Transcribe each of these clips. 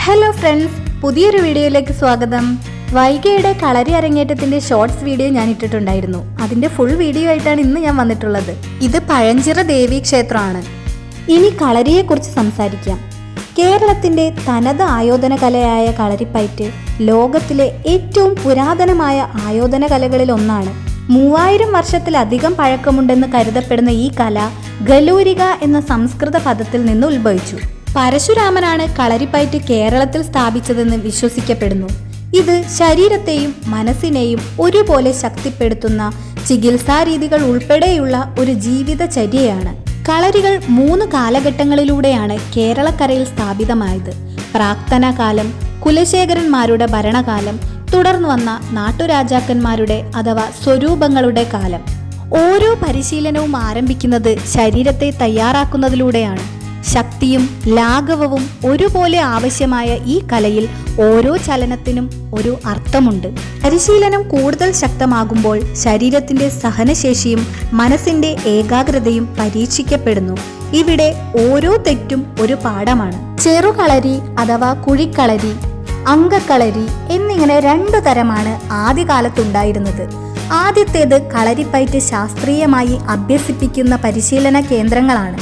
Hello friends, പുതിയൊരു വീഡിയോയിലേക്ക് സ്വാഗതം. വൈഗയുടെ കളരി അരങ്ങേറ്റത്തിന്റെ ഷോർട്സ് വീഡിയോ ഞാൻ ഇട്ടിട്ടുണ്ടായിരുന്നു. അതിന്റെ ഫുൾ വീഡിയോ ആയിട്ടാണ് ഇന്ന് ഞാൻ വന്നിട്ടുള്ളത്. ഇത് പഴഞ്ചിറ ദേവീ ക്ഷേത്രമാണ്. ഇനി കളരിയെക്കുറിച്ച് സംസാരിക്കാം. കേരളത്തിന്റെ തനത് ആയോധന കലയായ കളരിപ്പയറ്റ് ലോകത്തിലെ ഏറ്റവും പുരാതനമായ ആയോധന കലകളിൽ ഒന്നാണ്. 3000 വർഷത്തിലധികം പഴക്കമുണ്ടെന്ന് കരുതപ്പെടുന്ന ഈ കല ഗലൂരിക എന്ന സംസ്കൃത പദത്തിൽ നിന്ന് ഉത്ഭവിച്ചു. പരശുരാമനാണ് കളരിപ്പയറ്റ് കേരളത്തിൽ സ്ഥാപിച്ചതെന്ന് വിശ്വസിക്കപ്പെടുന്നു. ഇത് ശരീരത്തെയും മനസ്സിനെയും ഒരുപോലെ ശക്തിപ്പെടുത്തുന്ന ചികിത്സാരീതികൾ ഉൾപ്പെടെയുള്ള ഒരു ജീവിതചര്യയാണ്. കളരികൾ 3 കാലഘട്ടങ്ങളിലൂടെയാണ് കേരളക്കരയിൽ സ്ഥാപിതമായത്. പ്രാക്തന കാലം, കുലശേഖരന്മാരുടെ ഭരണകാലം, തുടർന്നു വന്ന നാട്ടുരാജാക്കന്മാരുടെ അഥവാ സ്വരൂപങ്ങളുടെ കാലം. ഓരോ പരിശീലനവും ആരംഭിക്കുന്നത് ശരീരത്തെ തയ്യാറാക്കുന്നതിലൂടെയാണ്. ശക്തിയും ലാഘവവും ഒരുപോലെ ആവശ്യമായ ഈ കലയിൽ ഓരോ ചലനത്തിനും ഒരു അർത്ഥമുണ്ട്. പരിശീലനം കൂടുതൽ ശക്തമാകുമ്പോൾ ശരീരത്തിന്റെ സഹനശേഷിയും മനസ്സിന്റെ ഏകാഗ്രതയും പരീക്ഷിക്കപ്പെടുന്നു. ഇവിടെ ഓരോ തെറ്റും ഒരു പാഠമാണ്. ചെറുകളരി അഥവാ കുഴിക്കളരി, അങ്കക്കളരി എന്നിങ്ങനെ 2 തരമാണ് ആദ്യകാലത്തുണ്ടായിരുന്നത്. ആദ്യത്തേത് കളരിപ്പയറ്റ് ശാസ്ത്രീയമായി അഭ്യസിപ്പിക്കുന്ന പരിശീലന കേന്ദ്രങ്ങളാണ്.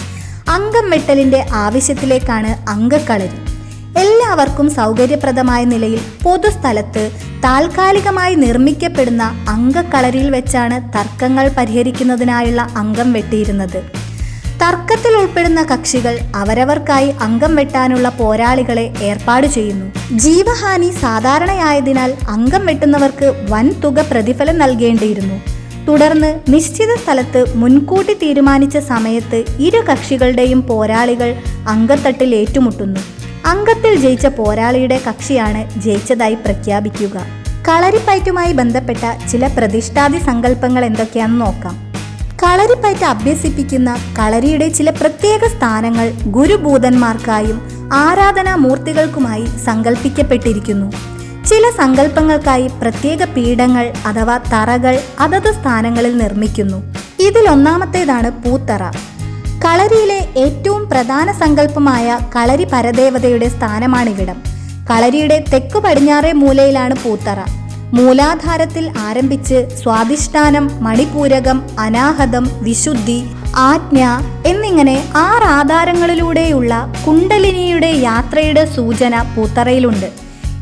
അംഗം വെട്ടലിന്റെ ആവശ്യത്തിലേക്കാണ് അങ്കക്കളരി. എല്ലാവർക്കും സൗകര്യപ്രദമായ നിലയിൽ പൊതുസ്ഥലത്ത് താൽക്കാലികമായി നിർമ്മിക്കപ്പെടുന്ന അങ്കക്കളരിയിൽ വെച്ചാണ് തർക്കങ്ങൾ പരിഹരിക്കുന്നതിനായുള്ള അംഗം വെട്ടിയിരുന്നത്. തർക്കത്തിൽ ഉൾപ്പെടുന്ന കക്ഷികൾ അവരവർക്കായി അംഗം വെട്ടാനുള്ള പോരാളികളെ ഏർപ്പാട് ചെയ്യുന്നു. ജീവഹാനി സാധാരണയായതിനാൽ അംഗം വെട്ടുന്നവർക്ക് വൻ തുക പ്രതിഫലം നൽകേണ്ടിയിരുന്നു. തുടർന്ന് നിശ്ചിത സ്ഥലത്ത് മുൻകൂട്ടി തീരുമാനിച്ച സമയത്ത് ഇരു കക്ഷികളുടെയും പോരാളികൾ അങ്കത്തട്ടിൽ ഏറ്റുമുട്ടുന്നു. അങ്കത്തിൽ ജയിച്ച പോരാളിയുടെ കക്ഷിയാണ് ജയിച്ചതായി പ്രഖ്യാപിക്കുക. കളരിപ്പയറ്റുമായി ബന്ധപ്പെട്ട ചില പ്രതിഷ്ഠാദി സങ്കല്പങ്ങൾ എന്തൊക്കെയാണെന്ന് നോക്കാം. കളരിപ്പയറ്റ് അഭ്യസിപ്പിക്കുന്ന കളരിയുടെ ചില പ്രത്യേക സ്ഥാനങ്ങൾ ഗുരുഭൂതന്മാർക്കായും ആരാധനാ മൂർത്തികൾക്കുമായി സങ്കല്പിക്കപ്പെട്ടിരിക്കുന്നു. ചില സങ്കല്പങ്ങൾക്കായി പ്രത്യേക പീഠങ്ങൾ അഥവാ തറകൾ അതത് സ്ഥാനങ്ങളിൽ നിർമ്മിക്കുന്നു. ഇതിലൊന്നാമത്തേതാണ് പൂത്തറ. കളരിയിലെ ഏറ്റവും പ്രധാന സങ്കല്പമായ കളരി പരദേവതയുടെ സ്ഥാനമാണിവിടം. കളരിയുടെ തെക്കു പടിഞ്ഞാറേ മൂലയിലാണ് പൂത്തറ. മൂലാധാരത്തിൽ ആരംഭിച്ച് സ്വാധിഷ്ഠാനം, മണിപൂരകം, അനാഹതം, വിശുദ്ധി, ആജ്ഞ എന്നിങ്ങനെ 6 ആധാരങ്ങളിലൂടെയുള്ള കുണ്ടലിനിയുടെ യാത്രയുടെ സൂചന പൂത്തറയിലുണ്ട്.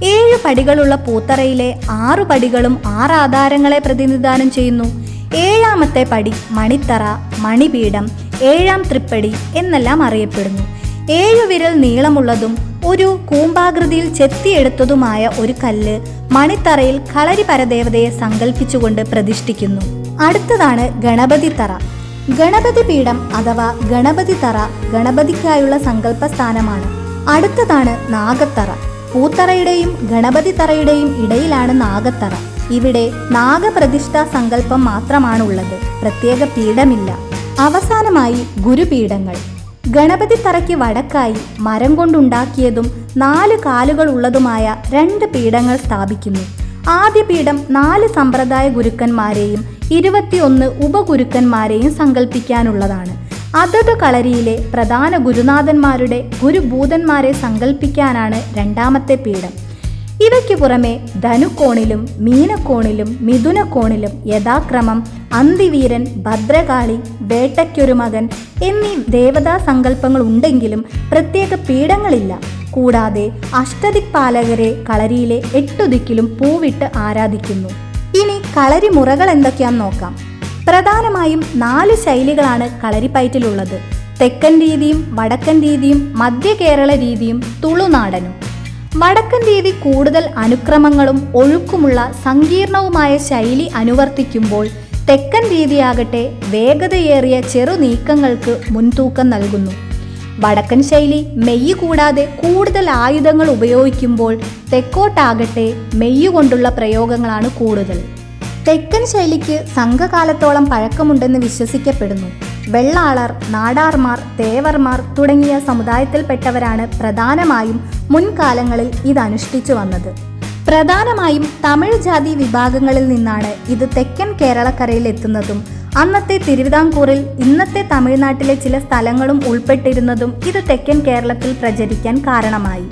7 പടികളുള്ള പൂത്തറയിലെ 6 പടികളും 6 ആധാരങ്ങളെ പ്രതിനിധാനം ചെയ്യുന്നു. 7ാമത്തെ പടി മണിത്തറ, മണിപീഠം, 7ാം തൃപ്പടി എന്നെല്ലാം അറിയപ്പെടുന്നു. 7 വിരൽ നീളമുള്ളതും ഒരു കൂമ്പാകൃതിയിൽ ചെത്തിയെടുത്തതുമായ ഒരു കല്ല് മണിത്തറയിൽ കളരി പരദേവതയെ സങ്കല്പിച്ചുകൊണ്ട് പ്രതിഷ്ഠിക്കുന്നു. അടുത്തതാണ് ഗണപതിത്തറ. ഗണപതി പീഠം അഥവാ ഗണപതി തറ ഗണപതിക്കായുള്ള സങ്കല്പസ്ഥാനമാണ്. അടുത്തതാണ് നാഗത്തറ. പൂത്തറയുടെയും ഗണപതി തറയുടെയും ഇടയിലാണ് നാഗത്തറ. ഇവിടെ നാഗപ്രതിഷ്ഠാ സങ്കല്പം മാത്രമാണുള്ളത്, പ്രത്യേക പീഠമില്ല. അവസാനമായി ഗുരുപീഠങ്ങൾ. ഗണപതി തറയ്ക്ക് വടക്കായി മരം കൊണ്ടുണ്ടാക്കിയതും 4 കാലുകൾ ഉള്ളതുമായ 2 പീഠങ്ങൾ സ്ഥാപിക്കുന്നു. ആദ്യ പീഠം 4 സമ്പ്രദായ ഗുരുക്കന്മാരെയും 21 ഉപഗുരുക്കന്മാരെയും സങ്കല്പിക്കാനുള്ളതാണ്. അതത് കളരിയിലെ പ്രധാന ഗുരുനാഥന്മാരുടെ ഗുരുഭൂതന്മാരെ സങ്കല്പിക്കാനാണ് 2ാമത്തെ പീഠം. ഇവയ്ക്ക് പുറമെ ധനുക്കോണിലും മീനക്കോണിലും മിഥുനക്കോണിലും യഥാക്രമം അന്തിവീരൻ, ഭദ്രകാളി, വേട്ടയ്ക്കൊരു മകൻ എന്നീ ദേവതാ സങ്കല്പങ്ങൾ ഉണ്ടെങ്കിലും പ്രത്യേക പീഠങ്ങളില്ല. കൂടാതെ അഷ്ടദിക്പാലകരെ കളരിയിലെ 8 ദിക്കിലും പൂവിട്ട് ആരാധിക്കുന്നു. ഇനി കളരി മുറകൾ എന്തൊക്കെയാണെന്ന് നോക്കാം. പ്രധാനമായും 4 ശൈലികളാണ് കളരിപ്പയറ്റിലുള്ളത്. തെക്കൻ രീതിയും വടക്കൻ രീതിയും മധ്യ കേരള രീതിയും തുളുനാടനും. വടക്കൻ രീതി കൂടുതൽ അനുക്രമങ്ങളും ഒഴുക്കുമുള്ള സങ്കീർണവുമായ ശൈലി അനുവർത്തിക്കുമ്പോൾ തെക്കൻ രീതിയാകട്ടെ വേഗതയേറിയ ചെറു നീക്കങ്ങൾക്ക് മുൻതൂക്കം നൽകുന്നു. വടക്കൻ ശൈലി മെയ്യ് കൂടാതെ കൂടുതൽ ആയുധങ്ങൾ ഉപയോഗിക്കുമ്പോൾ തെക്കോട്ടാകട്ടെ മെയ്യുകൊണ്ടുള്ള പ്രയോഗങ്ങളാണ് കൂടുതൽ. തെക്കൻ ശൈലിക്ക് സംഘകാലത്തോളം പഴക്കമുണ്ടെന്ന് വിശ്വസിക്കപ്പെടുന്നു. വെള്ളാളർ, നാടാർമാർ, തേവർമാർ തുടങ്ങിയ സമുദായത്തിൽപ്പെട്ടവരാണ് പ്രധാനമായും മുൻകാലങ്ങളിൽ ഇതനുഷ്ഠിച്ചു വന്നത്. പ്രധാനമായും തമിഴ് ജാതി വിഭാഗങ്ങളിൽ നിന്നാണ് ഇത് തെക്കൻ കേരളക്കരയിൽ എത്തുന്നതും അന്നത്തെ തിരുവിതാംകൂറിൽ ഇന്നത്തെ തമിഴ്നാട്ടിലെ ചില സ്ഥലങ്ങളും ഉൾപ്പെട്ടിരുന്നതും ഇത് തെക്കൻ കേരളത്തിൽ പ്രചരിക്കാൻ കാരണമായി.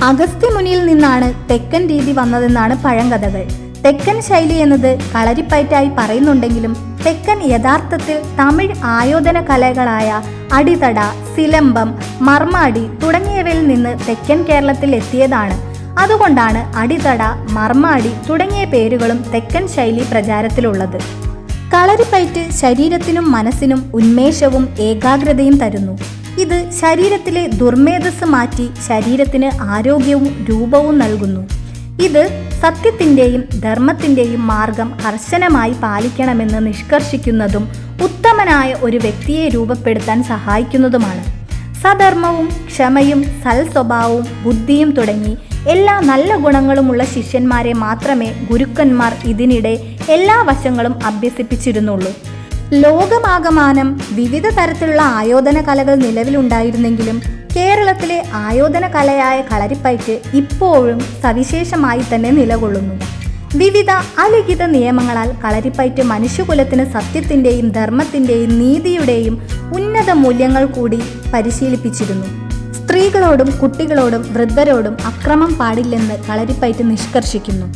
അഗസ്ത്യമുനിയിൽ നിന്നാണ് തെക്കൻ രീതി വന്നതെന്നാണ് പഴങ്കഥകൾ. തെക്കൻ ശൈലി എന്നത് കളരിപ്പയറ്റായി പറയുന്നുണ്ടെങ്കിലും തെക്കൻ യഥാർത്ഥത്തിൽ തമിഴ് ആയോധന കലകളായ അടിതട, സിലമ്പം, മർമാടി തുടങ്ങിയവയിൽ നിന്ന് തെക്കൻ കേരളത്തിൽ എത്തിയതാണ്. അതുകൊണ്ടാണ് അടിതട, മർമാടി തുടങ്ങിയ പേരുകളും തെക്കൻ ശൈലി പ്രചാരത്തിലുള്ളത്. കളരിപ്പയറ്റ് ശരീരത്തിനും മനസ്സിനും ഉന്മേഷവും ഏകാഗ്രതയും തരുന്നു. ഇത് ശരീരത്തിലെ ദുർമേധസ് മാറ്റി ശരീരത്തിന് ആരോഗ്യവും രൂപവും നൽകുന്നു. ഇത് സത്യത്തിൻ്റെയും ധർമ്മത്തിൻ്റെയും മാർഗം കർശനമായി പാലിക്കണമെന്ന് നിഷ്കർഷിക്കുന്നതും ഉത്തമനായ ഒരു വ്യക്തിയെ രൂപപ്പെടുത്താൻ സഹായിക്കുന്നതുമാണ്. സധർമ്മവും ക്ഷമയും സൽസ്വഭാവവും ബുദ്ധിയും തുടങ്ങി എല്ലാ നല്ല ഗുണങ്ങളുമുള്ള ശിഷ്യന്മാരെ മാത്രമേ ഗുരുക്കന്മാർ ഇതിനിടെ എല്ലാ വശങ്ങളും അഭ്യസിപ്പിച്ചിരുന്നുള്ളൂ. ലോകമാകമാനം വിവിധ തരത്തിലുള്ള ആയോധന കലകൾ നിലവിലുണ്ടായിരുന്നെങ്കിലും കേരളത്തിലെ ആയോധന കലയായ കളരിപ്പയറ്റ് ഇപ്പോഴും സവിശേഷമായി തന്നെ നിലകൊള്ളുന്നു. വിവിധ അലിഖിത നിയമങ്ങളാൽ കളരിപ്പയറ്റ് മനുഷ്യകുലത്തിന് സത്യത്തിൻ്റെയും ധർമ്മത്തിൻ്റെയും നീതിയുടെയും ഉന്നത മൂല്യങ്ങൾ കൂടി പരിശീലിപ്പിച്ചിരുന്നു. സ്ത്രീകളോടും കുട്ടികളോടും വൃദ്ധരോടും അക്രമം പാടില്ലെന്ന് കളരിപ്പയറ്റ് നിഷ്കർഷിക്കുന്നു.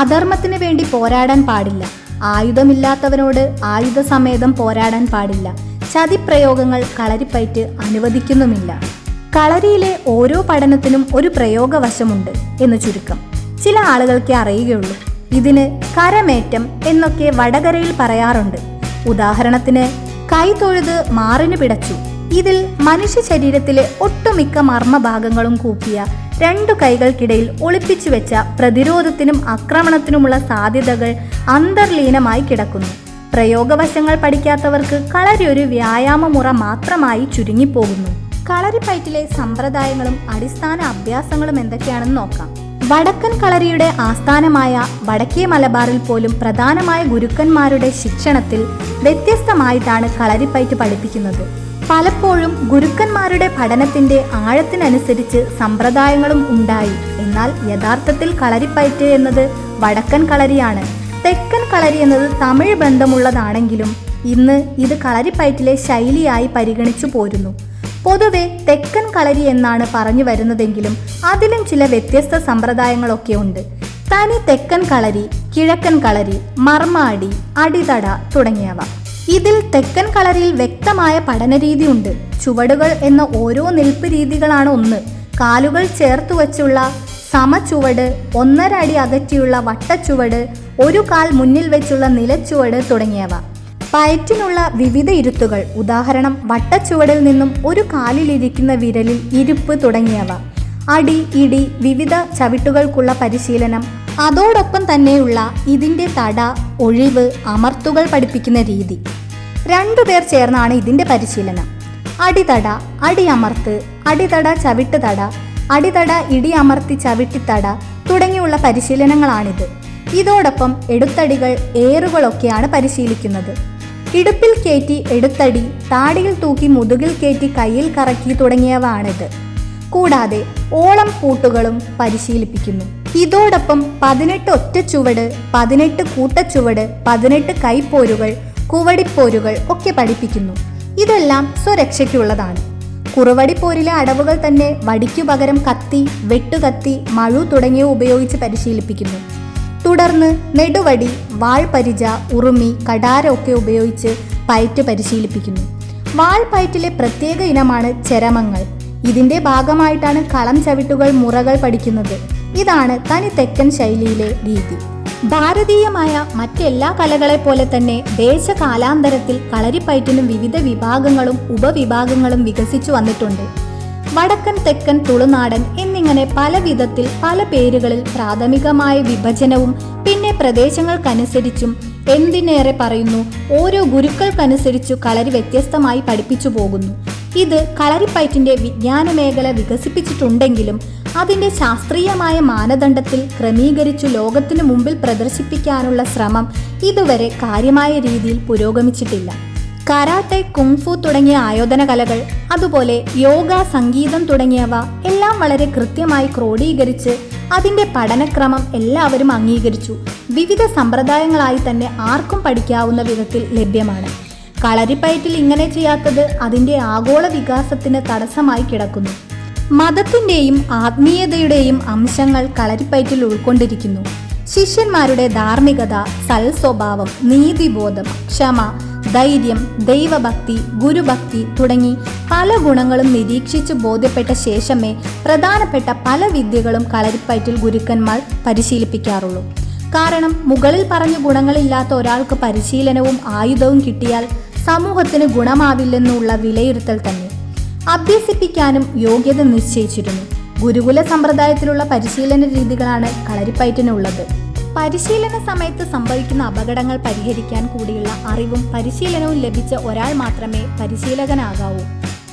അധർമ്മത്തിന് വേണ്ടി പോരാടാൻ പാടില്ല. ആയുധമില്ലാത്തവനോട് ആയുധസമേതം പോരാടാൻ പാടില്ല. ചതിപ്രയോഗങ്ങൾ കളരിപ്പയറ്റ് അനുവദിക്കുന്നുമില്ല. കളരിയിലെ ഓരോ പഠനത്തിനും ഒരു പ്രയോഗവശമുണ്ട് എന്ന് ചുരുക്കം. ചില ആളുകൾക്ക് അറിയുകയുള്ളൂ. ഇതിന് കരമേറ്റം എന്നൊക്കെ വടകരയിൽ പറയാറുണ്ട്. ഉദാഹരണത്തിന് കൈ തൊഴുത് മാറിന് പിടച്ചു. ഇതിൽ മനുഷ്യ ശരീരത്തിലെ ഒട്ടുമിക്ക മർമ്മഭാഗങ്ങളും കൂപ്പിയ രണ്ടു കൈകൾക്കിടയിൽ ഒളിപ്പിച്ചു വെച്ച പ്രതിരോധത്തിനും ആക്രമണത്തിനുമുള്ള സാധ്യതകൾ അന്തർലീനമായി കിടക്കുന്നു. പ്രയോഗവശങ്ങൾ പഠിക്കാത്തവർക്ക് കളരി ഒരു വ്യായാമമുറ മാത്രമായി ചുരുങ്ങിപ്പോകുന്നു. കളരിപ്പയറ്റിലെ സമ്പ്രദായങ്ങളും അടിസ്ഥാന അഭ്യാസങ്ങളും എന്തൊക്കെയാണെന്ന് നോക്കാം. വടക്കൻ കളരിയുടെ ആസ്ഥാനമായ വടക്കേ മലബാറിൽ പോലും പ്രധാനമായ ഗുരുക്കന്മാരുടെ ശിക്ഷണത്തിൽ വ്യത്യസ്തമായിട്ടാണ് കളരിപ്പയറ്റ് പഠിപ്പിക്കുന്നത്. പലപ്പോഴും ഗുരുക്കന്മാരുടെ പഠനത്തിന്റെ ആഴത്തിനനുസരിച്ച് സമ്പ്രദായങ്ങളും ഉണ്ടായി. എന്നാൽ യഥാർത്ഥത്തിൽ കളരിപ്പയറ്റ് എന്നത് വടക്കൻ കളരിയാണ്. തെക്കൻ കളരി എന്നത് തമിഴ് ബന്ധമുള്ളതാണെങ്കിലും ഇന്ന് ഇത് കളരിപ്പയറ്റിലെ ശൈലിയായി പരിഗണിച്ചു പോരുന്നു. പൊതുവെ തെക്കൻ കളരി എന്നാണ് പറഞ്ഞു വരുന്നതെങ്കിലും അതിലും ചില വ്യത്യസ്ത സമ്പ്രദായങ്ങളൊക്കെ ഉണ്ട്. തനി തെക്കൻ കളരി, കിഴക്കൻ കളരി, മർമാടി, അടിതട തുടങ്ങിയവ. ഇതിൽ തെക്കൻ കളരിയിൽ വ്യക്തമായ പഠനരീതിയുണ്ട്. ചുവടുകൾ എന്ന ഓരോ നിൽപ്പ് രീതികളാണ് ഒന്ന്. കാലുകൾ ചേർത്തു വച്ചുള്ള സമചുവട്, 1.5 അടി അകറ്റിയുള്ള വട്ടച്ചുവട്, ഒരു കാൽ മുന്നിൽ വെച്ചുള്ള നിലച്ചുവട് തുടങ്ങിയവ. പയറ്റിനുള്ള വിവിധ ഇരുത്തുകൾ, ഉദാഹരണം വട്ടച്ചുവടിൽ നിന്നും ഒരു കാലിലിരിക്കുന്ന വിരലിൽ ഇരുപ്പ് തുടങ്ങിയവ. അടി, ഇടി, വിവിധ ചവിട്ടുകൾക്കുള്ള പരിശീലനം, അതോടൊപ്പം തന്നെയുള്ള ഇതിൻ്റെ തട, ഒഴിവ്, അമർത്തുകൾ പഠിപ്പിക്കുന്ന രീതി. 2 പേർ ചേർന്നാണ് ഇതിൻ്റെ പരിശീലനം. അടിതട, അടിയമർത്ത്, അടിതട ചവിട്ട് തട, അടിതട ഇടി അമർത്തി ചവിട്ടിത്തട തുടങ്ങിയുള്ള പരിശീലനങ്ങളാണിത്. ഇതോടൊപ്പം എടുത്തടികൾ, ഏറുകളൊക്കെയാണ് പരിശീലിക്കുന്നത്. ഇടുപ്പിൽ കയറ്റി എടുത്തടി, താടിയിൽ തൂക്കി മുതുകിൽ കയറ്റി കയ്യിൽ കറക്കി തുടങ്ങിയവ ആണിത്. കൂടാതെ ഓളം പൂട്ടുകളും പരിശീലിപ്പിക്കുന്നു. ഇതോടൊപ്പം 18 ഒറ്റച്ചുവട്, 18 കൂട്ടച്ചുവട്, 18 കൈപ്പോരുകൾ, കുവടിപ്പോരുകൾ ഒക്കെ പഠിപ്പിക്കുന്നു. ഇതെല്ലാം സ്വരക്ഷയ്ക്കുള്ളതാണ്. കുറുവടിപ്പോരിലെ അടവുകൾ തന്നെ വടിക്കു പകരം കത്തി, വെട്ടുകത്തി, മഴു തുടങ്ങിയവ ഉപയോഗിച്ച് പരിശീലിപ്പിക്കുന്നു. തുടർന്ന് നെടുവടി, വാൾപരിച, ഉറുമി, കടാര ഒക്കെ ഉപയോഗിച്ച് പയറ്റ് പരിശീലിപ്പിക്കുന്നു. വാൾപയറ്റിലെ പ്രത്യേക ഇനമാണ് ചരമങ്ങൾ. ഇതിൻ്റെ ഭാഗമായിട്ടാണ് കളം ചവിട്ടുകൾ, മുറകൾ പഠിക്കുന്നത്. ഇതാണ് തനി തെക്കൻ ശൈലിയിലെ രീതി. ഭാരതീയമായ മറ്റെല്ലാ കലകളെ പോലെ തന്നെ ദേശകാലാന്തരത്തിൽ കളരിപ്പയറ്റിനും വിവിധ വിഭാഗങ്ങളും ഉപവിഭാഗങ്ങളും വികസിച്ചു വന്നിട്ടുണ്ട്. വടക്കൻ, തെക്കൻ, തുളുനാടൻ എന്നിങ്ങനെ പല വിധത്തിൽ പല പേരുകളിൽ പ്രാഥമികമായ വിഭജനവും പിന്നെ പ്രദേശങ്ങൾക്കനുസരിച്ചും, എന്തിനേറെ പറയുന്നു ഓരോ ഗുരുക്കൾക്കനുസരിച്ചു കളരി വ്യത്യസ്തമായി പഠിപ്പിച്ചു പോകുന്നു. ഇത് കളരിപ്പയറ്റിൻ്റെ വിജ്ഞാന മേഖല വികസിപ്പിച്ചിട്ടുണ്ടെങ്കിലും അതിൻ്റെ ശാസ്ത്രീയമായ മാനദണ്ഡത്തിൽ ക്രമീകരിച്ചു ലോകത്തിനു മുമ്പിൽ പ്രദർശിപ്പിക്കാനുള്ള ശ്രമം ഇതുവരെ കാര്യമായ രീതിയിൽ പുരോഗമിച്ചിട്ടില്ല. കരാട്ടെ, കുങ്ഫു തുടങ്ങിയ ആയോധന കലകൾ, അതുപോലെ യോഗ, സംഗീതം തുടങ്ങിയവ എല്ലാം വളരെ കൃത്യമായി ക്രോഡീകരിച്ച് അതിൻ്റെ പഠനക്രമം എല്ലാവരും അംഗീകരിച്ചു വിവിധ സമ്പ്രദായങ്ങളായി തന്നെ ആർക്കും പഠിക്കാവുന്ന വിധത്തിൽ ലഭ്യമാണ്. കളരിപ്പയറ്റിൽ ഇങ്ങനെ ചെയ്യാത്തത് അതിൻ്റെ ആഗോള വികാസത്തിന് തടസ്സമായി കിടക്കുന്നു. മതത്തിൻ്റെയും ആത്മീയതയുടെയും അംശങ്ങൾ കളരിപ്പയറ്റിൽ ഉൾക്കൊണ്ടിരിക്കുന്നു. ശിഷ്യന്മാരുടെ ധാർമ്മികത, സൽസ്വഭാവം, നീതിബോധം, ക്ഷമ, ധൈര്യം, ദൈവഭക്തി, ഗുരുഭക്തി തുടങ്ങി പല ഗുണങ്ങളും നിരീക്ഷിച്ച് ബോധ്യപ്പെട്ട ശേഷമേ പ്രധാനപ്പെട്ട പല വിദ്യകളും കളരിപ്പയറ്റിൽ ഗുരുക്കന്മാർ പരിശീലിപ്പിക്കാറുള്ളൂ. കാരണം മുകളിൽ പറഞ്ഞ ഗുണങ്ങളില്ലാത്ത ഒരാൾക്ക് പരിശീലനവും ആയുധവും കിട്ടിയാൽ സമൂഹത്തിന് ഗുണമാവില്ലെന്നുള്ള വിലയിരുത്തൽ തന്നെ. അഭ്യസിപ്പിക്കാനും യോഗ്യത നിശ്ചയിച്ചിരുന്നു. ഗുരുകുല സമ്പ്രദായത്തിലുള്ള പരിശീലന രീതികളാണ് കളരിപ്പയറ്റിനുള്ളത്. പരിശീലന സമയത്ത് സംഭവിക്കുന്ന അപകടങ്ങൾ പരിഹരിക്കാൻ കൂടിയുള്ള അറിവും പരിശീലനവും ലഭിച്ച ഒരാൾ മാത്രമേ പരിശീലകനാകാവൂ.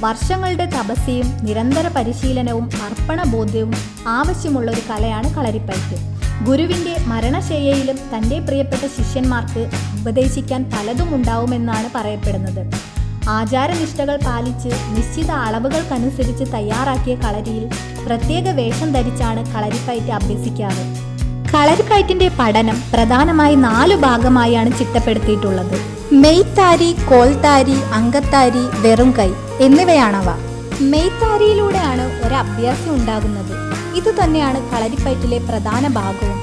വർഷങ്ങളുടെ തപസ്യയും നിരന്തര പരിശീലനവും അർപ്പണബോധ്യവും ആവശ്യമുള്ള ഒരു കലയാണ് കളരിപ്പയറ്റ്. ഗുരുവിൻ്റെ മരണശയ്യയിലും തൻ്റെ പ്രിയപ്പെട്ട ശിഷ്യന്മാർക്ക് ഉപദേശിക്കാൻ പലതും ഉണ്ടാവുമെന്നാണ് പറയപ്പെടുന്നത്. ആചാരനിഷ്ഠകൾ പാലിച്ച് നിശ്ചിത അളവുകൾക്കനുസരിച്ച് തയ്യാറാക്കിയ കളരിയിൽ പ്രത്യേക വേഷം ധരിച്ചാണ് കളരിപ്പയറ്റ് അഭ്യസിക്കാറ്. കളരിപ്പയറ്റിന്റെ പഠനം പ്രധാനമായി 4 ഭാഗമായാണ് ചിട്ടപ്പെടുത്തിയിട്ടുള്ളത്. മെയ്ത്താരി, കോൽത്താരി, അങ്കത്താരി, വെറും കൈ എന്നിവയാണവ. മെയ്ത്താരിയിലൂടെയാണ് ഒരു അഭ്യാസി ഉണ്ടാകുന്നത്. ഇതുതന്നെയാണ് കളരിപ്പയറ്റിലെ പ്രധാന ഭാഗവും.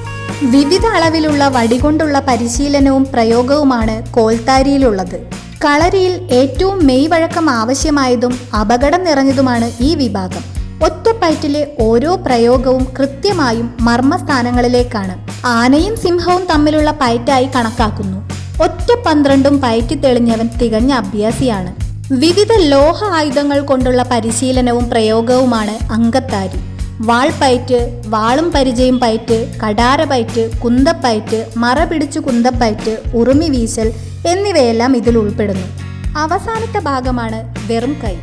വിവിധ അളവിലുള്ള വടികൊണ്ടുള്ള പരിശീലനവും പ്രയോഗവുമാണ് കോൽത്താരിയിലുള്ളത്. കളരിയിൽ ഏറ്റവും മെയ്വഴക്കം ആവശ്യമായതും അപകടം നിറഞ്ഞതുമാണ് ഈ വിഭാഗം. ഒറ്റപ്പയറ്റിലെ ഓരോ പ്രയോഗവും കൃത്യമായും മർമ്മസ്ഥാനങ്ങളിലേക്കാണ്. ആനയും സിംഹവും തമ്മിലുള്ള പയറ്റായി കണക്കാക്കുന്നു. ഒറ്റ 12 പയറ്റി തെളിഞ്ഞവൻ തികഞ്ഞ അഭ്യാസിയാണ്. വിവിധ ലോഹ ആയുധങ്ങൾ കൊണ്ടുള്ള പരിശീലനവും പ്രയോഗവുമാണ് അങ്കത്താരി. വാൾപ്പയറ്റ്, വാളും പരിചയും പയറ്റ്, കടാരപ്പയറ്റ്, കുന്തപ്പയറ്റ്, മറ പിടിച്ചു കുന്തപ്പയറ്റ്, ഉറുമി വീശൽ എന്നിവയെല്ലാം ഇതിൽ ഉൾപ്പെടുന്നു. അവസാനത്തെ ഭാഗമാണ് വെറും കൈ.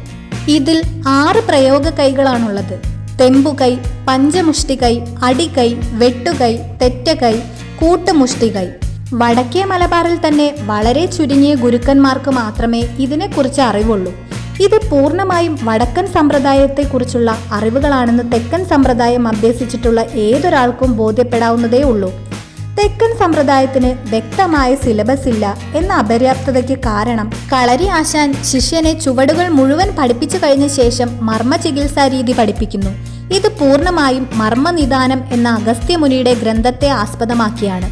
ഇതിൽ 6 പ്രയോഗ കൈകളാണുള്ളത്. തെമ്പുകൈ, പഞ്ചമുഷ്ടികൈ, അടികൈ, വെട്ടുകൈ, തെറ്റകൈ, കൂട്ടുമുഷ്ടികൈ. വടക്കേ മലബാറിൽ തന്നെ വളരെ ചുരുങ്ങിയ ഗുരുക്കന്മാർക്ക് മാത്രമേ ഇതിനെക്കുറിച്ച് അറിവുള്ളൂ. ഇത് പൂർണ്ണമായും വടക്കൻ സമ്പ്രദായത്തെക്കുറിച്ചുള്ള അറിവുകളാണെന്ന് തെക്കൻ സമ്പ്രദായം അഭ്യസിച്ചിട്ടുള്ള ഏതൊരാൾക്കും ബോധ്യപ്പെടാവുന്നതേ ഉള്ളൂ. തെക്കൻ സമ്പ്രദായത്തിന് വ്യക്തമായ സിലബസ് ഇല്ല എന്ന അപര്യാപ്തതയ്ക്ക് കാരണം കളരി ആശാൻ ശിഷ്യനെ ചുവടുകൾ മുഴുവൻ പഠിപ്പിച്ചു കഴിഞ്ഞ ശേഷം മർമ്മ ചികിത്സാ രീതി പഠിപ്പിക്കുന്നു. ഇത് പൂർണ്ണമായും മർമ്മനിദാനം എന്ന അഗസ്ത്യമുനിയുടെ ഗ്രന്ഥത്തെ ആസ്പദമാക്കിയാണ്.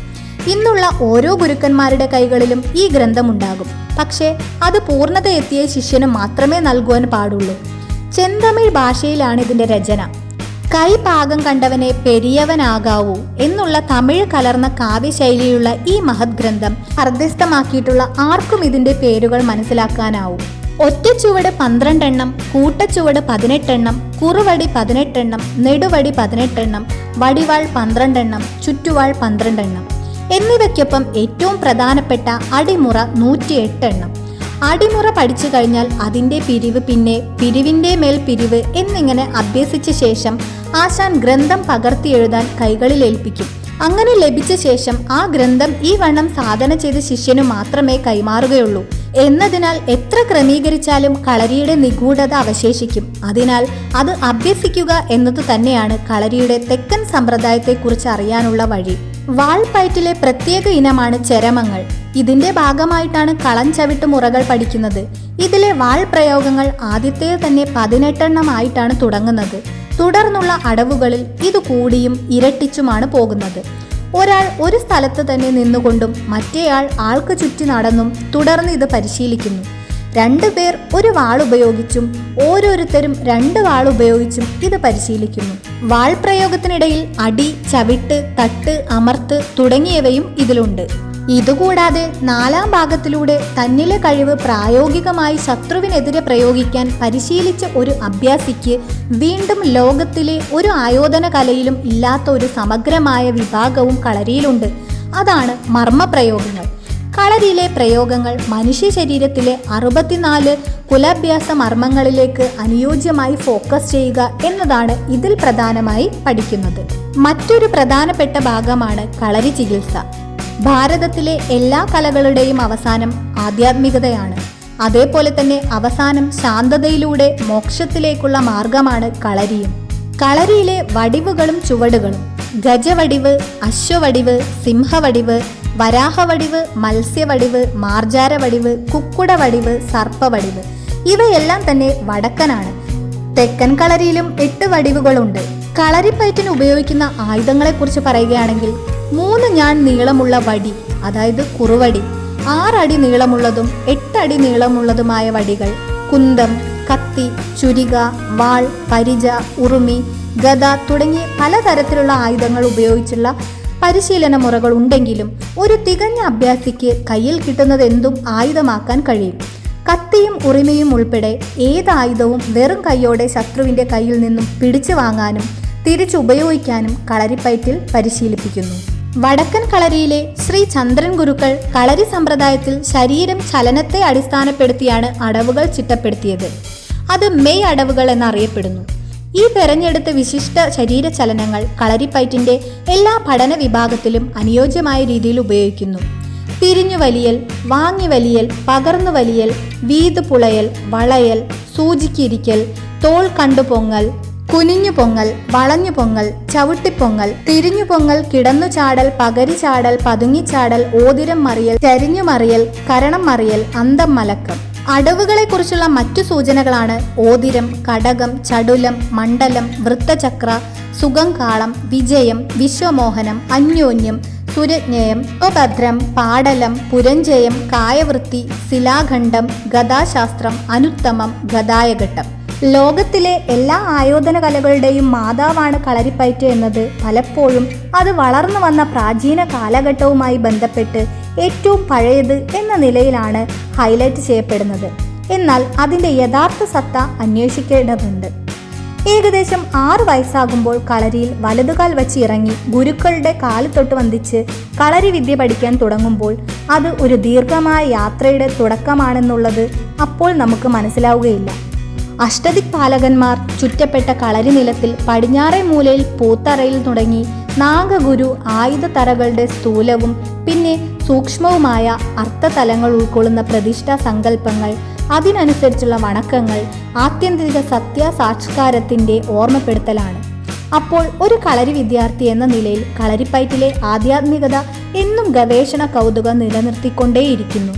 ഇന്നുള്ള ഓരോ ഗുരുക്കന്മാരുടെ കൈകളിലും ഈ ഗ്രന്ഥമുണ്ടാകും. പക്ഷേ അത് പൂർണ്ണത എത്തിയ ശിഷ്യന് മാത്രമേ നൽകുവാൻ പാടുള്ളൂ. ചെന്തമിഴ് ഭാഷയിലാണ് ഇതിന്റെ രചന. കൈ പാകം കണ്ടവനെ പെരിയവനാകാവൂ എന്നുള്ള തമിഴ് കലർന്ന കാവ്യശൈലിയുള്ള ഈ മഹത് ഗ്രന്ഥം അർദ്ധസ്ഥമാക്കിയിട്ടുള്ള ആർക്കും ഇതിന്റെ പേരുകൾ മനസ്സിലാക്കാനാവും. ഒറ്റച്ചുവട് 12 എണ്ണം, കൂട്ടച്ചുവട് 18 എണ്ണം, കുറുവടി 18 എണ്ണം, നെടുവടി 18 എണ്ണം, വടിവാൾ 12 എണ്ണം, ചുറ്റുവാൾ 12 എണ്ണം എന്നിവയ്ക്കൊപ്പം ഏറ്റവും പ്രധാനപ്പെട്ട അടിമുറ 108 എണ്ണം. അടിമുറ പഠിച്ചു കഴിഞ്ഞാൽ അതിൻ്റെ പിരിവ്, പിന്നെ പിരിവിൻ്റെ മേൽ പിരിവ് എന്നിങ്ങനെ അഭ്യസിച്ച ശേഷം ആശാൻ ഗ്രന്ഥം പകർത്തി എഴുതാൻ കൈകളിൽ ഏൽപ്പിക്കും. അങ്ങനെ ലഭിച്ച ശേഷം ആ ഗ്രന്ഥം ഈ വണ്ണം സാധന ചെയ്ത ശിഷ്യനു മാത്രമേ കൈമാറുകയുള്ളൂ. എന്നതിനാൽ എത്ര ക്രമീകരിച്ചാലും കളരിയുടെ നിഗൂഢത അവശേഷിക്കും. അതിനാൽ അത് അഭ്യസിക്കുക എന്നത് തന്നെയാണ് കളരിയുടെ തെക്കൻ സമ്പ്രദായത്തെക്കുറിച്ച് അറിയാനുള്ള വഴി. വാൾപ്പയറ്റിലെ പ്രത്യേക ഇനമാണ് ചരമങ്ങൾ. ഇതിന്റെ ഭാഗമായിട്ടാണ് കളഞ്ചവിട്ട് മുറകൾ പഠിക്കുന്നത്. ഇതിലെ വാൾ പ്രയോഗങ്ങൾ ആദ്യത്തെ തന്നെ 18 എണ്ണമായിട്ടാണ് തുടങ്ങുന്നത്. തുടർന്നുള്ള അടവുകളിൽ ഇത് കൂടിയും ഇരട്ടിച്ചുമാണ് പോകുന്നത്. ഒരാൾ ഒരു സ്ഥലത്ത് തന്നെ നിന്നുകൊണ്ടും മറ്റേയാൾ ആൾക്ക് ചുറ്റി നടന്നും തുടർന്ന് ഇത് പരിശീലിക്കുന്നു. 2 പേർ ഒരു വാൾ ഉപയോഗിച്ചും ഓരോരുത്തരും 2 വാൾ ഉപയോഗിച്ചും ഇത് പരിശീലിക്കുന്നു. വാൾ പ്രയോഗത്തിനിടയിൽ അടി, ചവിട്ട്, തട്ട്, അമർത്ത് തുടങ്ങിയവയും ഇതിലുണ്ട്. ഇതുകൂടാതെ 4ാം ഭാഗത്തിലൂടെ തന്നിലെ കഴിവ് പ്രായോഗികമായി ശത്രുവിനെതിരെ പ്രയോഗിക്കാൻ പരിശീലിച്ച ഒരു അഭ്യാസിക്ക് വീണ്ടും ലോകത്തിലെ ഒരു ആയോധന കലയിലും ഇല്ലാത്ത ഒരു സമഗ്രമായ വിഭാഗവും കളരിയിലുണ്ട്. അതാണ് മർമ്മപ്രയോഗങ്ങൾ. കളരിയിലെ പ്രയോഗങ്ങൾ മനുഷ്യ ശരീരത്തിലെ 64 കുലാഭ്യാസ മർമ്മങ്ങളിലേക്ക് അനുയോജ്യമായി ഫോക്കസ് ചെയ്യുക എന്നതാണ് ഇതിൽ പ്രധാനമായി പഠിക്കുന്നത്. മറ്റൊരു പ്രധാനപ്പെട്ട ഭാഗമാണ് കളരി ചികിത്സ. ഭാരതത്തിലെ എല്ലാ കലകളുടെയും അവസാനം ആധ്യാത്മികതയാണ്. അതേപോലെ തന്നെ അവസാനം ശാന്തതയിലൂടെ മോക്ഷത്തിലേക്കുള്ള മാർഗമാണ് കളരിയും. കളരിയിലെ വടിവുകളും ചുവടുകളും ഗജവടിവ്, അശ്വവടിവ്, സിംഹവടിവ്, വരാഹവടിവ്, മത്സ്യവടിവ്, മാർജാരവടിവ്, കുക്കുടവടിവ്, സർപ്പവടിവ് ഇവയെല്ലാം തന്നെ വടക്കനാണ്. തെക്കൻ കളരിയിലും 8 വടിവുകളുണ്ട്. കളരിപ്പയറ്റിന് ഉപയോഗിക്കുന്ന ആയുധങ്ങളെക്കുറിച്ച് പറയുകയാണെങ്കിൽ 3 ഞാൺ നീളമുള്ള വടി, അതായത് കുറുവടി, 6 അടി നീളമുള്ളതും 8 അടി നീളമുള്ളതുമായ വടികൾ, കുന്തം, കത്തി, ചുരിക, വാൾ, പരിച, ഉറുമി, ഗദ തുടങ്ങി പലതരത്തിലുള്ള ആയുധങ്ങൾ ഉപയോഗിച്ചുള്ള പരിശീലന മുറകൾ ഉണ്ടെങ്കിലും ഒരു തികഞ്ഞ അഭ്യാസിക്ക് കയ്യിൽ കിട്ടുന്നതെന്തും ആയുധമാക്കാൻ കഴിയും. കത്തിയും ഉറിമയും ഉൾപ്പെടെ ഏതായുധവും വെറും കൈയോടെ ശത്രുവിൻ്റെ കയ്യിൽ നിന്നും പിടിച്ചു വാങ്ങാനും തിരിച്ചുപയോഗിക്കാനും കളരിപ്പയറ്റിൽ പരിശീലിപ്പിക്കുന്നു. വടക്കൻ കളരിയിലെ ശ്രീ ചന്ദ്രൻ ഗുരുക്കൾ കളരി സമ്പ്രദായത്തിൽ ശരീരം ചലനത്തെ അടിസ്ഥാനപ്പെടുത്തിയാണ് അടവുകൾ ചിട്ടപ്പെടുത്തിയത്. അത് മെയ് അടവുകൾ എന്നറിയപ്പെടുന്നു. ഈ തെരഞ്ഞെടുത്ത വിശിഷ്ട ശരീര ചലനങ്ങൾ കളരിപ്പയറ്റിൻ്റെ എല്ലാ പഠന വിഭാഗത്തിലും അനുയോജ്യമായ രീതിയിൽ ഉപയോഗിക്കുന്നു. തിരിഞ്ഞു വലിയൽ, വാങ്ങി വലിയൽ, പകർന്നു വലിയൽ, വീതു പുളയൽ, വളയൽ, സൂചിക്കിരിക്കൽ, തോൾ കണ്ടു പൊങ്ങൽ, കുനിഞ്ഞു പൊങ്ങൽ, വളഞ്ഞു പൊങ്ങൽ, ചവിട്ടിപ്പൊങ്ങൽ, തിരിഞ്ഞു പൊങ്ങൽ, കിടന്നു ചാടൽ, പകരി ചാടൽ, പതുങ്ങിച്ചാടൽ, ഓതിരം മറിയൽ, ചരിഞ്ഞു മറിയൽ, കരണം മറിയൽ, അന്തം മലക്കം. അടവുകളെക്കുറിച്ചുള്ള മറ്റു സൂചനകളാണ് ഓതിരം, കടകം, ചടുലം, മണ്ഡലം, വൃത്തചക്ര, സുഗംകാളം, വിജയം, വിശ്വമോഹനം, അന്യോന്യം, സുരജ്ഞയം, ഉപദ്രം, പാടലം, പുരഞ്ജയം, കായവൃത്തി, ശിലാഖണ്ഡം, ഗദാശാസ്ത്രം, അനുത്തമം, ഗദായഘട്ടം. ലോകത്തിലെ എല്ലാ ആയോധന കലകളുടെയും മാതാവാണ് കളരിപ്പയറ്റ് എന്നത് പലപ്പോഴും അത് വളർന്നു വന്ന പ്രാചീന കാലഘട്ടവുമായി ബന്ധപ്പെട്ട് ഏറ്റവും പഴയത് എന്ന നിലയിലാണ് ഹൈലൈറ്റ് ചെയ്യപ്പെടുന്നത്. എന്നാൽ അതിൻ്റെ യഥാർത്ഥ സത്ത അന്വേഷിക്കേണ്ടതുണ്ട്. ഏകദേശം 6 വയസ്സാകുമ്പോൾ കളരിയിൽ വലതുകാൽ വച്ച് ഇറങ്ങി ഗുരുക്കളുടെ കാല് തൊട്ട് വന്ദിച്ച് കളരി വിദ്യ പഠിക്കാൻ തുടങ്ങുമ്പോൾ അത് ഒരു ദീർഘമായ യാത്രയുടെ തുടക്കമാണെന്നുള്ളത് അപ്പോൾ നമുക്ക് മനസ്സിലാവുകയില്ല. അഷ്ടദിക്പാലകന്മാർ ചുറ്റപ്പെട്ട കളരി നിലത്തിൽ പടിഞ്ഞാറേ മൂലയിൽ പൂത്തറയിൽ തുടങ്ങി നാഗഗുരു ആയുധതറകളുടെ സ്ഥൂലവും പിന്നെ സൂക്ഷ്മവുമായ അർത്ഥതലങ്ങൾ ഉൾക്കൊള്ളുന്ന പ്രതിഷ്ഠാ സങ്കല്പങ്ങൾ, അതിനനുസരിച്ചുള്ള വണക്കങ്ങൾ, ആത്യന്തിക സത്യസാക്ഷാത്കാരത്തിൻ്റെ ഓർമ്മപ്പെടുത്തലാണ്. അപ്പോൾ ഒരു കളരി വിദ്യാർത്ഥി എന്ന നിലയിൽ കളരിപ്പയറ്റിലെ ആധ്യാത്മികത എന്നും ഗവേഷണ കൗതുകം നിലനിർത്തിക്കൊണ്ടേയിരിക്കുന്നു.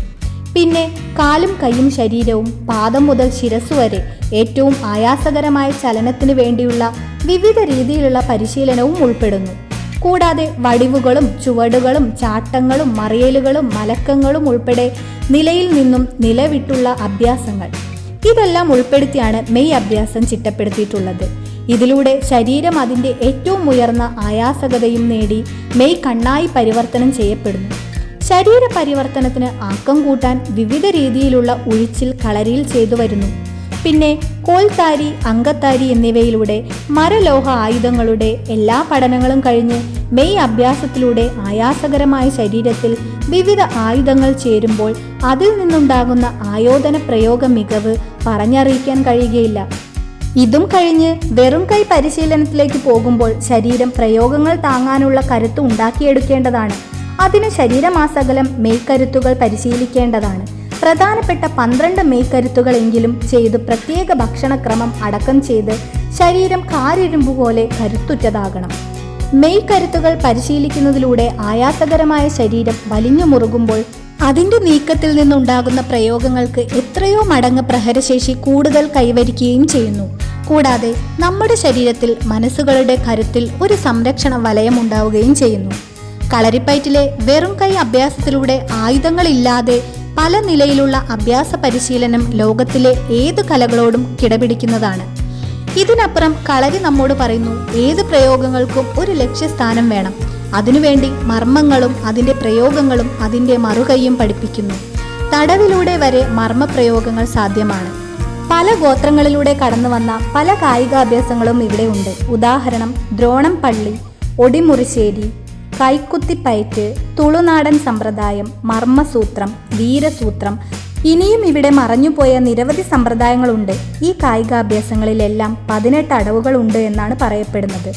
പിന്നെ കാലും കൈയും ശരീരവും പാദം മുതൽ ശിരസ്സു വരെ ഏറ്റവും ആയാസകരമായ ചലനത്തിന് വേണ്ടിയുള്ള വിവിധ രീതിയിലുള്ള പരിശീലനവും ഉൾപ്പെടുന്നു. കൂടാതെ വടിവുകളും ചുവടുകളും ചാട്ടങ്ങളും മറിയലുകളും മലക്കങ്ങളും ഉൾപ്പെടെ നിലയിൽ നിന്നും നിലവിട്ടുള്ള അഭ്യാസങ്ങൾ, ഇതെല്ലാം ഉൾപ്പെടുത്തിയാണ് മെയ് അഭ്യാസം ചിട്ടപ്പെടുത്തിയിട്ടുള്ളത്. ഇതിലൂടെ ശരീരം അതിൻ്റെ ഏറ്റവും ഉയർന്ന ആയാസകതയും നേടി മെയ് കണ്ണായി പരിവർത്തനം ചെയ്യപ്പെടുന്നു. ശരീര പരിവർത്തനത്തിന് ആക്കം കൂട്ടാൻ വിവിധ രീതിയിലുള്ള ഉഴിച്ചിൽ കളരിയിൽ ചെയ്തു വരുന്നു. പിന്നെ കോൽത്താരി, അങ്കത്താരി എന്നിവയിലൂടെ മരലോഹ ആയുധങ്ങളുടെ എല്ലാ പഠനങ്ങളും കഴിഞ്ഞ് മെയ് അഭ്യാസത്തിലൂടെ ആയാസകരമായ ശരീരത്തിൽ വിവിധ ആയുധങ്ങൾ ചേരുമ്പോൾ അതിൽ നിന്നുണ്ടാകുന്ന ആയോധന പ്രയോഗ മികവ് പറഞ്ഞറിയിക്കാൻ കഴിയുകയില്ല. ഇതും കഴിഞ്ഞ് വെറും കൈ പരിശീലനത്തിലേക്ക് പോകുമ്പോൾ ശരീരം പ്രയോഗങ്ങൾ താങ്ങാനുള്ള കരുത്ത് ഉണ്ടാക്കിയെടുക്കേണ്ടതാണ്. അതിന് ശരീരമാസകലം മെയ്ക്കരുത്തുകൾ പരിശീലിക്കേണ്ടതാണ്. പ്രധാനപ്പെട്ട 12 മെയ്ക്കരുത്തുകളെങ്കിലും ചെയ്ത് പ്രത്യേക ഭക്ഷണക്രമം അടക്കം ചെയ്ത് ശരീരം കാരിരുമ്പ് പോലെ കരുത്തുറ്റതാകണം. മെയ്ക്കരുത്തുകൾ പരിശീലിക്കുന്നതിലൂടെ ആയാസകരമായ ശരീരം വലിഞ്ഞു മുറുകുമ്പോൾ അതിൻ്റെ നീക്കത്തിൽ നിന്നുണ്ടാകുന്ന പ്രയോഗങ്ങൾക്ക് എത്രയോ മടങ്ങ് പ്രഹരശേഷി കൂടുതൽ കൈവരിക്കുകയും ചെയ്യുന്നു. കൂടാതെ നമ്മുടെ ശരീരത്തിൽ മനസ്സുകളുടെ കരുത്തിൽ ഒരു സംരക്ഷണ വലയം ഉണ്ടാവുകയും ചെയ്യുന്നു. കളരിപ്പയറ്റിലെ വെറും കൈ അഭ്യാസത്തിലൂടെ ആയുധങ്ങളില്ലാതെ പല നിലയിലുള്ള അഭ്യാസ പരിശീലനം ലോകത്തിലെ ഏത് കലകളോടും കിടപിടിക്കുന്നതാണ്. ഇതിനപ്പുറം കളരി നമ്മോട് പറയുന്നു, ഏത് പ്രയോഗങ്ങൾക്കും ഒരു ലക്ഷ്യസ്ഥാനം വേണം. അതിനുവേണ്ടി മർമ്മങ്ങളും അതിൻ്റെ പ്രയോഗങ്ങളും അതിൻ്റെ മറുകൈയും പഠിപ്പിക്കുന്നു. തടവിലൂടെ വരെ മർമ്മപ്രയോഗങ്ങൾ സാധ്യമാണ്. പല ഗോത്രങ്ങളിലൂടെ കടന്നു വന്ന പല കായികാഭ്യാസങ്ങളും ഇവിടെയുണ്ട്. ഉദാഹരണം ദ്രോണം പള്ളി, ഒടിമുറിശ്ശേരി, കൈക്കുത്തിപ്പയറ്റ്, തുളുനാടൻ സമ്പ്രദായം, മർമ്മസൂത്രം, വീരസൂത്രം. ഇനിയും ഇവിടെ മറഞ്ഞുപോയ നിരവധി സമ്പ്രദായങ്ങളുണ്ട്. ഈ കായികാഭ്യാസങ്ങളിലെല്ലാം 18 അടവുകളുണ്ട് എന്നാണ് പറയപ്പെടുന്നത്.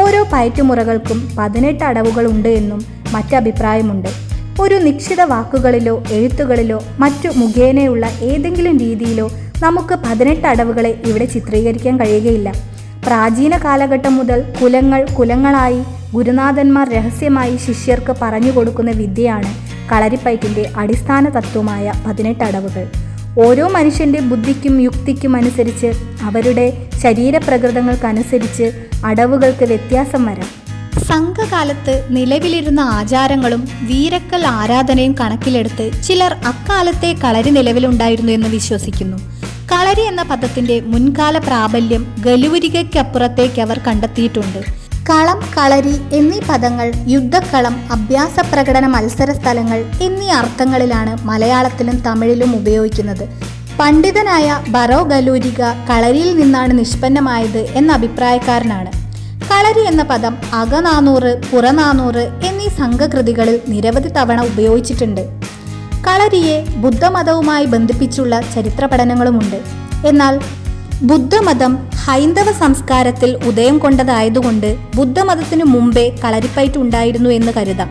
ഓരോ പയറ്റുമുറകൾക്കും 18 അടവുകളുണ്ട് എന്നും മറ്റഭിപ്രായമുണ്ട്. ഒരു നിശ്ചിത വാക്കുകളിലോ എഴുത്തുകളിലോ മറ്റു മുഖേനയുള്ള ഏതെങ്കിലും രീതിയിലോ നമുക്ക് 18 അടവുകളെ ഇവിടെ ചിത്രീകരിക്കാൻ കഴിയുകയില്ല. പ്രാചീന കാലഘട്ടം മുതൽ കുലങ്ങളായി ഗുരുനാഥന്മാർ രഹസ്യമായി ശിഷ്യർക്ക് പറഞ്ഞു കൊടുക്കുന്ന വിദ്യയാണ് കളരിപ്പയറ്റിൻ്റെ അടിസ്ഥാന തത്വമായ 18 അടവുകൾ. ഓരോ മനുഷ്യൻ്റെ ബുദ്ധിക്കും യുക്തിക്കും അനുസരിച്ച്, അവരുടെ ശരീരപ്രകൃതങ്ങൾക്കനുസരിച്ച് അടവുകൾക്ക് വ്യത്യാസം വരാം. സംഘകാലത്ത് നിലവിലിരുന്ന ആചാരങ്ങളും വീരക്കൽ ആരാധനയും കണക്കിലെടുത്ത് ചിലർ അക്കാലത്തെ കളരി നിലവിലുണ്ടായിരുന്നു എന്ന് വിശ്വസിക്കുന്നു. കളരി എന്ന പദത്തിന്റെ മുൻകാല പ്രാബല്യം ഗലൂരികയ്ക്കപ്പുറത്തേക്ക് അവർ കണ്ടെത്തിയിട്ടുണ്ട്. കളം, കളരി എന്നീ പദങ്ങൾ യുദ്ധക്കളം, അഭ്യാസ പ്രകടന മത്സര സ്ഥലങ്ങൾ എന്നീ അർത്ഥങ്ങളിലാണ് മലയാളത്തിലും തമിഴിലും ഉപയോഗിക്കുന്നത്. പണ്ഡിതനായ ബറോ ഗലൂരിക കളരിയിൽ നിന്നാണ് നിഷ്പന്നമായത് എന്ന അഭിപ്രായക്കാരനാണ്. കളരി എന്ന പദം അകനാനൂറ്, പുറനാനൂറ് എന്നീ സംഘകൃതികളിൽ നിരവധി തവണ ഉപയോഗിച്ചിട്ടുണ്ട്. കളരിയെ ബുദ്ധമതവുമായി ബന്ധിപ്പിച്ചുള്ള ചരിത്ര പഠനങ്ങളുമുണ്ട്. എന്നാൽ ബുദ്ധമതം ഹൈന്ദവ സംസ്കാരത്തിൽ ഉദയം കൊണ്ടതായതുകൊണ്ട് ബുദ്ധമതത്തിനു മുമ്പേ കളരിപ്പയറ്റ് ഉണ്ടായിരുന്നു എന്ന് കരുതാം.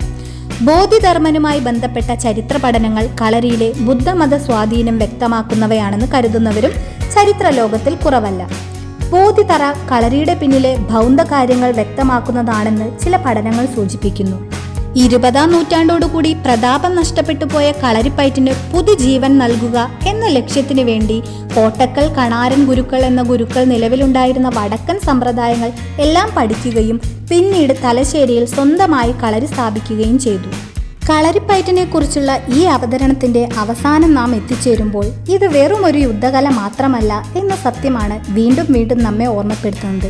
ബോധിധർമ്മനുമായി ബന്ധപ്പെട്ട ചരിത്ര പഠനങ്ങൾ കളരിയിലെ ബുദ്ധമത സ്വാധീനം വ്യക്തമാക്കുന്നവയാണെന്ന് കരുതുന്നവരും ചരിത്ര ലോകത്തിൽ കുറവല്ല. ബോധിതറ കളരിയുടെ പിന്നിലെ ബൗദ്ധ കാര്യങ്ങൾ വ്യക്തമാക്കുന്നതാണെന്ന് ചില പഠനങ്ങൾ സൂചിപ്പിക്കുന്നു. 20-ാം നൂറ്റാണ്ടോടുകൂടി പ്രതാപം നഷ്ടപ്പെട്ടു പോയ കളരിപ്പയറ്റിന് പുതുജീവൻ നൽകുക എന്ന ലക്ഷ്യത്തിനു വേണ്ടി കോട്ടക്കൽ കണാരൻ ഗുരുക്കൾ എന്ന ഗുരുക്കൾ നിലവിലുണ്ടായിരുന്ന വടക്കൻ സമ്പ്രദായങ്ങൾ എല്ലാം പഠിക്കുകയും പിന്നീട് തലശ്ശേരിയിൽ സ്വന്തമായി കളരി സ്ഥാപിക്കുകയും ചെയ്തു. കളരിപ്പയറ്റിനെ കുറിച്ചുള്ള ഈ അവതരണത്തിന്റെ അവസാനം നാം എത്തിച്ചേരുമ്പോൾ ഇത് വെറും ഒരു യുദ്ധകല മാത്രമല്ല എന്ന സത്യമാണ് വീണ്ടും വീണ്ടും നമ്മെ ഓർമ്മപ്പെടുത്തുന്നത്.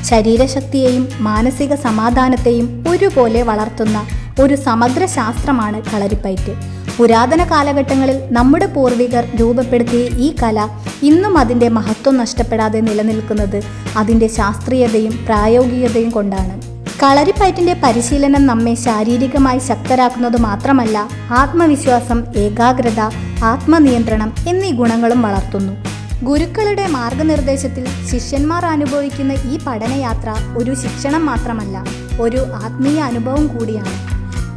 ശരീരശക്തിയെയും മാനസിക സമാധാനത്തെയും ഒരുപോലെ വളർത്തുന്ന ഒരു സമഗ്ര ശാസ്ത്രമാണ് കളരിപ്പയറ്റ്. പുരാതന കാലഘട്ടങ്ങളിൽ നമ്മുടെ പൂർവികർ രൂപപ്പെടുത്തിയ ഈ കല ഇന്നും അതിൻ്റെ മഹത്വം നഷ്ടപ്പെടാതെ നിലനിൽക്കുന്നത് അതിൻ്റെ ശാസ്ത്രീയതയും പ്രായോഗികതയും കൊണ്ടാണ്. കളരിപ്പയറ്റിൻ്റെ പരിശീലനം നമ്മെ ശാരീരികമായി ശക്തരാക്കുന്നത് മാത്രമല്ല, ആത്മവിശ്വാസം, ഏകാഗ്രത, ആത്മനിയന്ത്രണം എന്നീ ഗുണങ്ങളും വളർത്തുന്നു. ഗുരുക്കളുടെ മാർഗനിർദ്ദേശത്തിൽ ശിഷ്യന്മാർ അനുഭവിക്കുന്ന ഈ പഠനയാത്ര ഒരു ശിക്ഷണം മാത്രമല്ല, ഒരു ആത്മീയ അനുഭവം കൂടിയാണ്.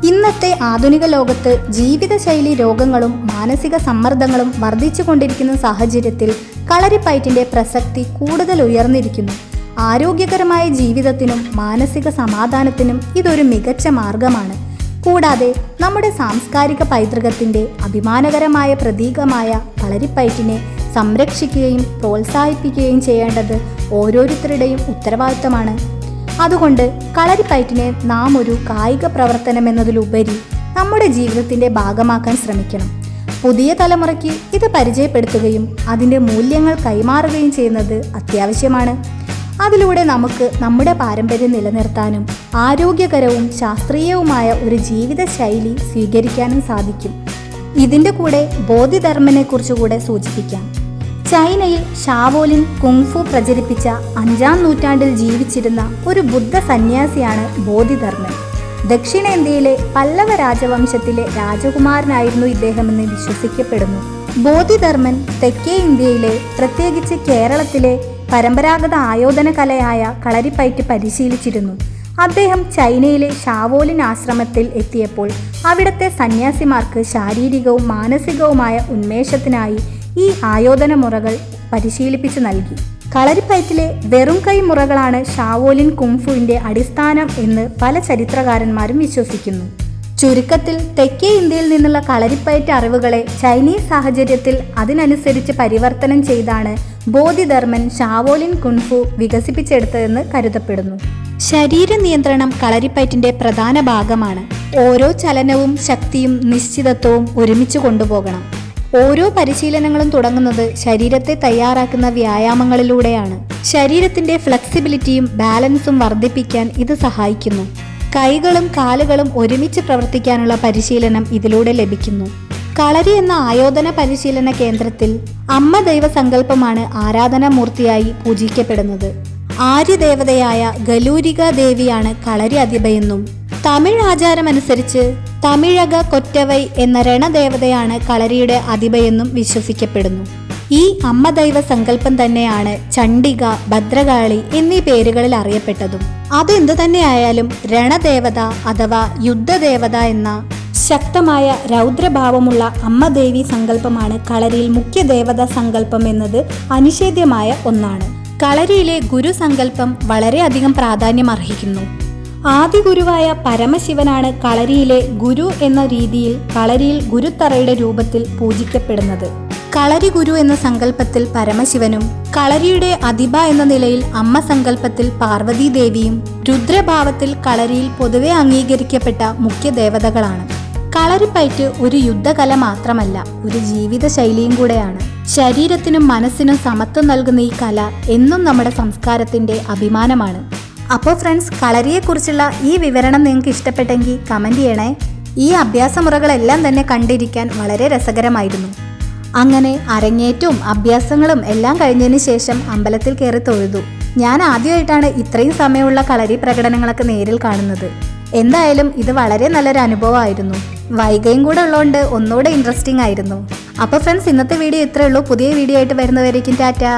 ഇന്നത്തെ ആധുനിക ലോകത്ത് ജീവിതശൈലി രോഗങ്ങളും മാനസിക സമ്മർദ്ദങ്ങളും വർദ്ധിച്ചുകൊണ്ടിരിക്കുന്ന സാഹചര്യത്തിൽ കളരിപ്പയറ്റിൻ്റെ പ്രസക്തി കൂടുതൽ ഉയർന്നിരിക്കുന്നു. ആരോഗ്യകരമായ ജീവിതത്തിനും മാനസിക സമാധാനത്തിനും ഇതൊരു മികച്ച മാർഗമാണ്. കൂടാതെ നമ്മുടെ സാംസ്കാരിക പൈതൃകത്തിൻ്റെ അഭിമാനകരമായ പ്രതീകമായ കളരിപ്പയറ്റിനെ സംരക്ഷിക്കുകയും പ്രോത്സാഹിപ്പിക്കുകയും ചെയ്യേണ്ടത് ഓരോരുത്തരുടെയും ഉത്തരവാദിത്തമാണ്. അതുകൊണ്ട് കളരിപ്പയറ്റിനെ നാം ഒരു കായിക പ്രവർത്തനം എന്നതിലുപരി നമ്മുടെ ജീവിതത്തിൻ്റെ ഭാഗമാക്കാൻ ശ്രമിക്കണം. പുതിയ തലമുറയ്ക്ക് ഇത് പരിചയപ്പെടുത്തുകയും അതിൻ്റെ മൂല്യങ്ങൾ കൈമാറുകയും ചെയ്യുന്നത് അത്യാവശ്യമാണ്. അതിലൂടെ നമുക്ക് നമ്മുടെ പാരമ്പര്യം നിലനിർത്താനും ആരോഗ്യകരവും ശാസ്ത്രീയവുമായ ഒരു ജീവിതശൈലി സ്വീകരിക്കാനും സാധിക്കും. ഇതിൻ്റെ കൂടെ ബോധിധർമ്മനെക്കുറിച്ചുകൂടെ സൂചിപ്പിക്കാം. ചൈനയിൽ ഷാവോലിൻ കുങ്ഫു പ്രചരിപ്പിച്ച 5-ാം നൂറ്റാണ്ടിൽ ജീവിച്ചിരുന്ന ഒരു ബുദ്ധ സന്യാസിയാണ് ബോധിധർമ്മൻ. ദക്ഷിണേന്ത്യയിലെ പല്ലവ രാജവംശത്തിലെ രാജകുമാരനായിരുന്നു ഇദ്ദേഹമെന്ന് വിശ്വസിക്കപ്പെടുന്നു. ബോധിധർമ്മൻ തെക്കേ ഇന്ത്യയിലെ, പ്രത്യേകിച്ച് കേരളത്തിലെ പരമ്പരാഗത ആയോധന കലയായ കളരിപ്പയറ്റ് പരിശീലിച്ചിരുന്നു. അദ്ദേഹം ചൈനയിലെ ഷാവോലിൻ ആശ്രമത്തിൽ എത്തിയപ്പോൾ അവിടുത്തെ സന്യാസിമാർക്ക് ശാരീരികവും മാനസികവുമായ ഉന്മേഷത്തിനായി ഈ ആയോധന മുറകൾ പരിശീലിപ്പിച്ചു നൽകി. കളരിപ്പയറ്റിലെ വെറും കൈ മുറകളാണ് ഷാവോലിൻ കുങ്ഫുവിൻ്റെ അടിസ്ഥാനം എന്ന് പല ചരിത്രകാരന്മാരും വിശ്വസിക്കുന്നു. ചുരുക്കത്തിൽ തെക്കേ ഇന്ത്യയിൽ നിന്നുള്ള കളരിപ്പയറ്റ് അറിവുകളെ ചൈനീസ് സാഹചര്യത്തിൽ അതിനനുസരിച്ച് പരിവർത്തനം ചെയ്താണ് ബോധിധർമ്മൻ ഷാവോലിൻ കുങ്ഫു വികസിപ്പിച്ചെടുത്തതെന്ന് കരുതപ്പെടുന്നു. ശരീര നിയന്ത്രണം കളരിപ്പയറ്റിന്റെ പ്രധാന ഭാഗമാണ്. ഓരോ ചലനവും ശക്തിയും നിശ്ചിതത്വവും ഒരുമിച്ച് കൊണ്ടുപോകണം. ഓരോ പരിശീലനങ്ങളും തുടങ്ങുന്നത് ശരീരത്തെ തയ്യാറാക്കുന്ന വ്യായാമങ്ങളിലൂടെയാണ്. ശരീരത്തിന്റെ ഫ്ലെക്സിബിലിറ്റിയും ബാലൻസും വർദ്ധിപ്പിക്കാൻ ഇത് സഹായിക്കുന്നു. കൈകളും കാലുകളും ഒരുമിച്ച് പ്രവർത്തിക്കാനുള്ള പരിശീലനം ഇതിലൂടെ ലഭിക്കുന്നു. കളരി എന്ന ആയോധന പരിശീലന കേന്ദ്രത്തിൽ അമ്മ ദൈവസങ്കല്പമാണ് ആരാധനാമൂർത്തിയായി പൂജിക്കപ്പെടുന്നത്. ആര്യദേവതയായ ഗലൂരിക ദേവിയാണ് കളരി അധിപയെന്നും തമിഴ് ആചാരമനുസരിച്ച് തമിഴക കൊറ്റവൈ എന്ന രണദേവതയാണ് കളരിയുടെ അധിപയെന്നും വിശ്വസിക്കപ്പെടുന്നു. ഈ അമ്മ ദൈവ സങ്കല്പം തന്നെയാണ് ചണ്ഡിക, ഭദ്രകാളി എന്നീ പേരുകളിൽ അറിയപ്പെട്ടതും. അതെന്തു തന്നെയായാലും രണദേവത അഥവാ യുദ്ധദേവത എന്ന ശക്തമായ രൗദ്രഭാവമുള്ള അമ്മ ദേവി സങ്കല്പമാണ് കളരിയിൽ മുഖ്യ ദേവതാ സങ്കല്പം എന്നത് അനിഷേധ്യമായ ഒന്നാണ്. കളരിയിലെ ഗുരു സങ്കല്പം വളരെയധികം പ്രാധാന്യം അർഹിക്കുന്നു. ആദി ഗുരുവായ പരമശിവനാണ് കളരിയിലെ ഗുരു എന്ന രീതിയിൽ കളരിയിൽ ഗുരുത്തറയുടെ രൂപത്തിൽ പൂജിക്കപ്പെടുന്നത്. കളരി ഗുരു എന്ന സങ്കല്പത്തിൽ പരമശിവനും കളരിയുടെ അധിപ എന്ന നിലയിൽ അമ്മ സങ്കല്പത്തിൽ പാർവതീദേവിയും രുദ്രഭാവത്തിൽ കളരിയിൽ പൊതുവെ അംഗീകരിക്കപ്പെട്ട മുഖ്യ ദേവതകളാണ്. കളരിപ്പയറ്റ് ഒരു യുദ്ധകല മാത്രമല്ല, ഒരു ജീവിത ശൈലിയും കൂടെയാണ്. ശരീരത്തിനും മനസ്സിനും സമത്വം നൽകുന്ന ഈ കല എന്നും നമ്മുടെ സംസ്കാരത്തിന്റെ അഭിമാനമാണ്. അപ്പോൾ ഫ്രണ്ട്സ്, കളരിയെക്കുറിച്ചുള്ള ഈ വിവരണം നിങ്ങൾക്ക് ഇഷ്ടപ്പെട്ടെങ്കിൽ കമന്റ് ചെയ്യണേ. ഈ അഭ്യാസമുറകളെല്ലാം തന്നെ കണ്ടിരിക്കാൻ വളരെ രസകരമായിരുന്നു. അങ്ങനെ അരങ്ങേറ്റവും അഭ്യാസങ്ങളും എല്ലാം കഴിഞ്ഞതിന് ശേഷം അമ്പലത്തിൽ കയറി തൊഴുതു. ഞാൻ ആദ്യമായിട്ടാണ് ഇത്രയും സമയമുള്ള കളരി പ്രകടനങ്ങളൊക്കെ നേരിൽ കാണുന്നത്. എന്തായാലും ഇത് വളരെ നല്ലൊരു അനുഭവമായിരുന്നു. വൈകയും കൂടെ ഉള്ളതുകൊണ്ട് ഒന്നുകൂടെ ഇൻട്രസ്റ്റിംഗ് ആയിരുന്നു. അപ്പോൾ ഫ്രണ്ട്സ്, ഇന്നത്തെ വീഡിയോ ഇത്രയേ ഉള്ളൂ. പുതിയ വീഡിയോ ആയിട്ട് വരുന്നവരേക്കും ടാറ്റാ.